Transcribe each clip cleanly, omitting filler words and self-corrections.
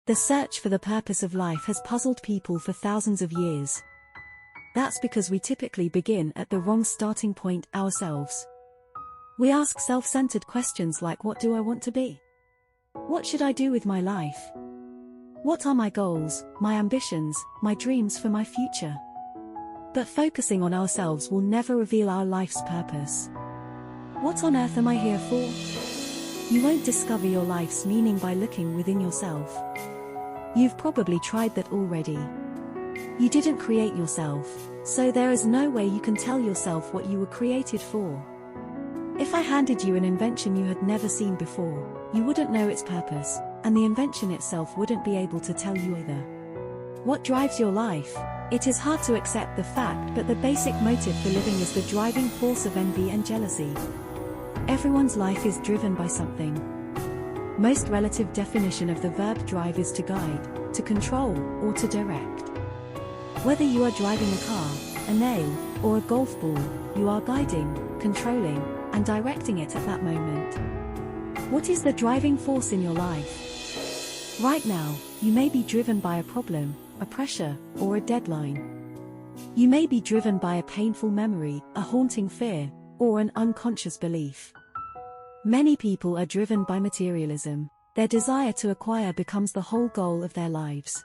The search for the purpose of life has puzzled people for thousands of years. That's because we typically begin at the wrong starting point ourselves. We ask self-centered questions like, what do I want to be? What should I do with my life? What are my goals, my ambitions, my dreams for my future? But focusing on ourselves will never reveal our life's purpose. What on earth am I here for? You won't discover your life's meaning by looking within yourself. You've probably tried that already. You didn't create yourself, so there is no way you can tell yourself what you were created for. If I handed you an invention you had never seen before, you wouldn't know its purpose, and the invention itself wouldn't be able to tell you either. What drives your life? It is hard to accept the fact, but the basic motive for living is the driving force of envy and jealousy. Everyone's life is driven by something. Most relative definition of the verb drive is to guide, to control, or to direct. Whether you are driving a car, a nail, or a golf ball, you are guiding, controlling, and directing it at that moment. What is the driving force in your life? Right now, you may be driven by a problem, a pressure, or a deadline. You may be driven by a painful memory, a haunting fear, or an unconscious belief. Many people are driven by materialism. Their desire to acquire becomes the whole goal of their lives.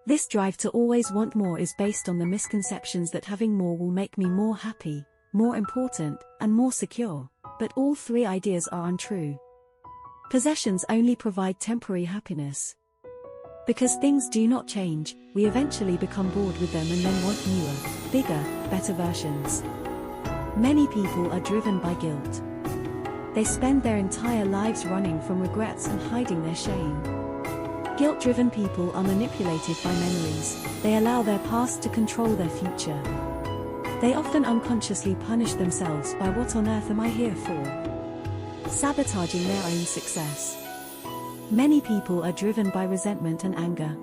This drive to always want more is based on the misconceptions that having more will make me more happy, more important, and more secure, but all three ideas are untrue. Possessions only provide temporary happiness. Because things do not change, we eventually become bored with them and then want newer, bigger, better versions. Many people are driven by guilt. They spend their entire lives running from regrets and hiding their shame. Guilt-driven people are manipulated by memories. They allow their past to control their future. They often unconsciously punish themselves by what on earth am I here for? Sabotaging their own success. Many people are driven by resentment and anger.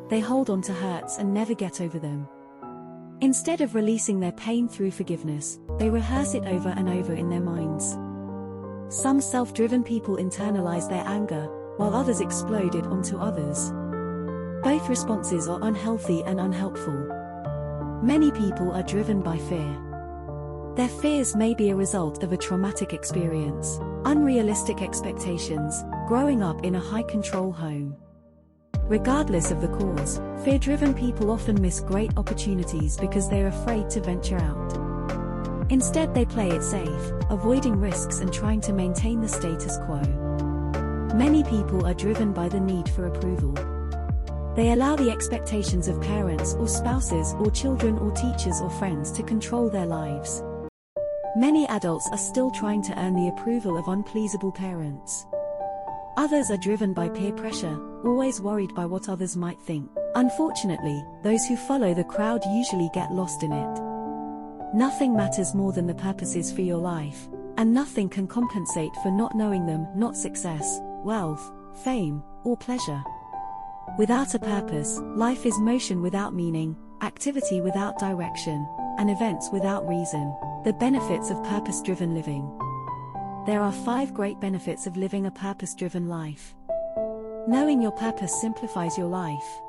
They hold on to hurts and never get over them. Instead of releasing their pain through forgiveness, they rehearse it over and over in their minds. Some self-driven people internalize their anger, while others explode it onto others. Both responses are unhealthy and unhelpful. Many people are driven by fear. Their fears may be a result of a traumatic experience, unrealistic expectations, growing up in a high-control home. Regardless of the cause, fear-driven people often miss great opportunities because they're afraid to venture out. Instead, they play it safe, avoiding risks and trying to maintain the status quo. Many people are driven by the need for approval. They allow the expectations of parents or spouses or children or teachers or friends to control their lives. Many adults are still trying to earn the approval of unpleasable parents. Others are driven by peer pressure, always worried by what others might think. Unfortunately, those who follow the crowd usually get lost in it. Nothing matters more than the purposes for your life, and nothing can compensate for not knowing them, not success, wealth, fame, or pleasure. Without a purpose, life is motion without meaning, activity without direction, and events without reason. The benefits of purpose-driven living. There are 5 great benefits of living a purpose-driven life. Knowing your purpose simplifies your life.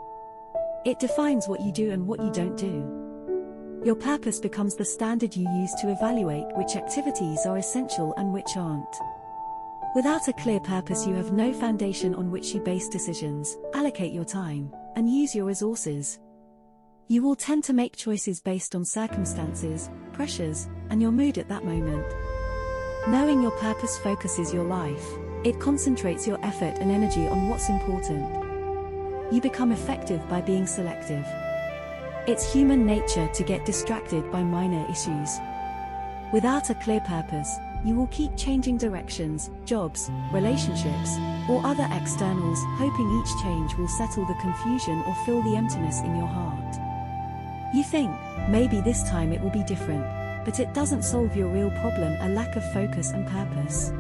It defines what you do and what you don't do. Your purpose becomes the standard you use to evaluate which activities are essential and which aren't. Without a clear purpose, you have no foundation on which you base decisions, allocate your time, and use your resources. You will tend to make choices based on circumstances, pressures, and your mood at that moment. Knowing your purpose focuses your life. It concentrates your effort and energy on what's important. You become effective by being selective. It's human nature to get distracted by minor issues. Without a clear purpose, you will keep changing directions, jobs, relationships, or other externals, hoping each change will settle the confusion or fill the emptiness in your heart. You think, maybe this time it will be different, but it doesn't solve your real problem, a lack of focus and purpose.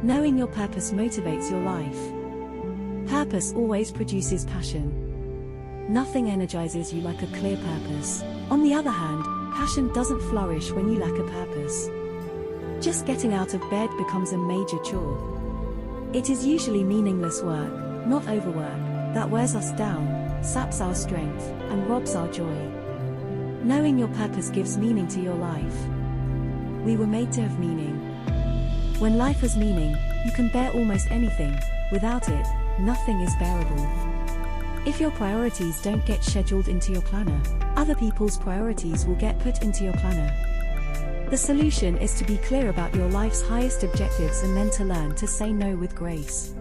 Knowing your purpose motivates your life. Purpose always produces passion. Nothing energizes you like a clear purpose. On the other hand, passion doesn't flourish when you lack a purpose. Just getting out of bed becomes a major chore. It is usually meaningless work, not overwork, that wears us down, saps our strength, and robs our joy. Knowing your purpose gives meaning to your life. We were made to have meaning. When life has meaning, you can bear almost anything. Without it, nothing is bearable. If your priorities don't get scheduled into your planner, other people's priorities will get put into your planner. The solution is to be clear about your life's highest objectives and then to learn to say no with grace.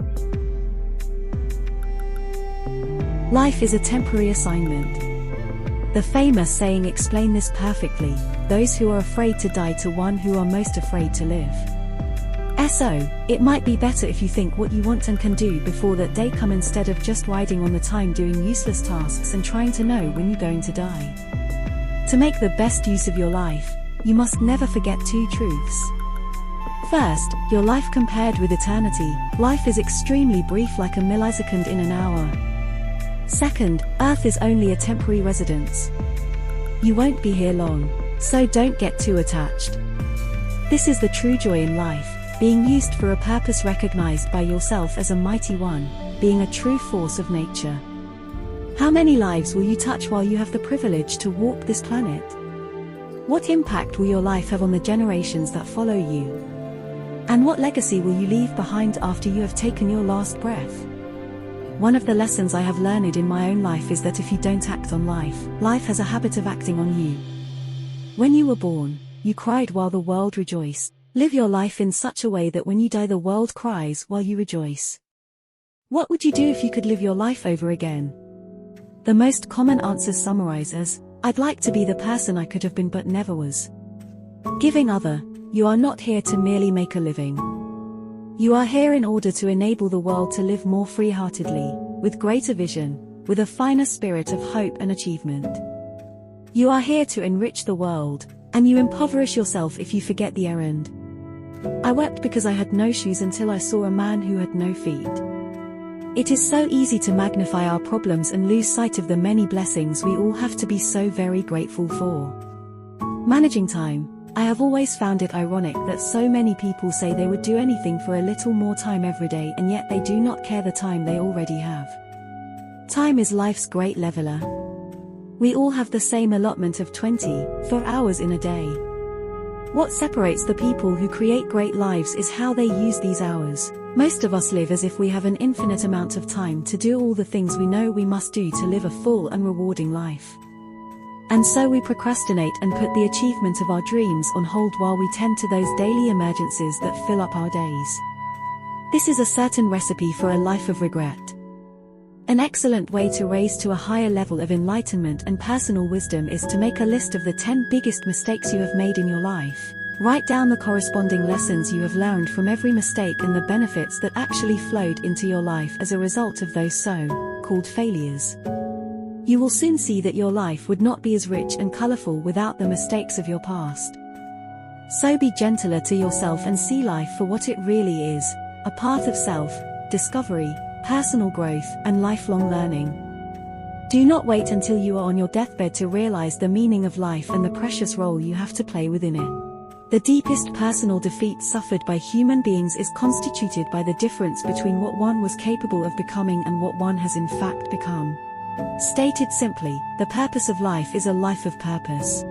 Life is a temporary assignment. The famous saying explains this perfectly: those who are afraid to die to one who are most afraid to live. So, it might be better if you think what you want and can do before that day comes instead of just riding on the time doing useless tasks and trying to know when you're going to die. To make the best use of your life, you must never forget two truths. First, your life compared with eternity. Life is extremely brief, like a millisecond in an hour. Second, Earth is only a temporary residence. You won't be here long, so don't get too attached. This is the true joy in life. Being used for a purpose recognized by yourself as a mighty one, being a true force of nature. How many lives will you touch while you have the privilege to walk this planet? What impact will your life have on the generations that follow you? And what legacy will you leave behind after you have taken your last breath? One of the lessons I have learned in my own life is that if you don't act on life, life has a habit of acting on you. When you were born, you cried while the world rejoiced. Live your life in such a way that when you die the world cries while you rejoice. What would you do if you could live your life over again? The most common answers summarize as, I'd like to be the person I could have been but never was. Giving other, you are not here to merely make a living. You are here in order to enable the world to live more free-heartedly, with greater vision, with a finer spirit of hope and achievement. You are here to enrich the world, and you impoverish yourself if you forget the errand. I wept because I had no shoes until I saw a man who had no feet. It is so easy to magnify our problems and lose sight of the many blessings we all have to be so very grateful for. Managing time. I have always found it ironic that so many people say they would do anything for a little more time every day, and yet they do not care the time they already have. Time is life's great leveler. We all have the same allotment of 24 hours in a day. What separates the people who create great lives is how they use these hours. Most of us live as if we have an infinite amount of time to do all the things we know we must do to live a full and rewarding life. And so we procrastinate and put the achievement of our dreams on hold while we tend to those daily emergencies that fill up our days. This is a certain recipe for a life of regret. An excellent way to raise to a higher level of enlightenment and personal wisdom is to make a list of the 10 biggest mistakes you have made in your life. Write down the corresponding lessons you have learned from every mistake and the benefits that actually flowed into your life as a result of those so-called failures. You will soon see that your life would not be as rich and colorful without the mistakes of your past. So be gentler to yourself and see life for what it really is, a path of self-discovery, personal growth, and lifelong learning. Do not wait until you are on your deathbed to realize the meaning of life and the precious role you have to play within it. The deepest personal defeat suffered by human beings is constituted by the difference between what one was capable of becoming and what one has in fact become. Stated simply, the purpose of life is a life of purpose.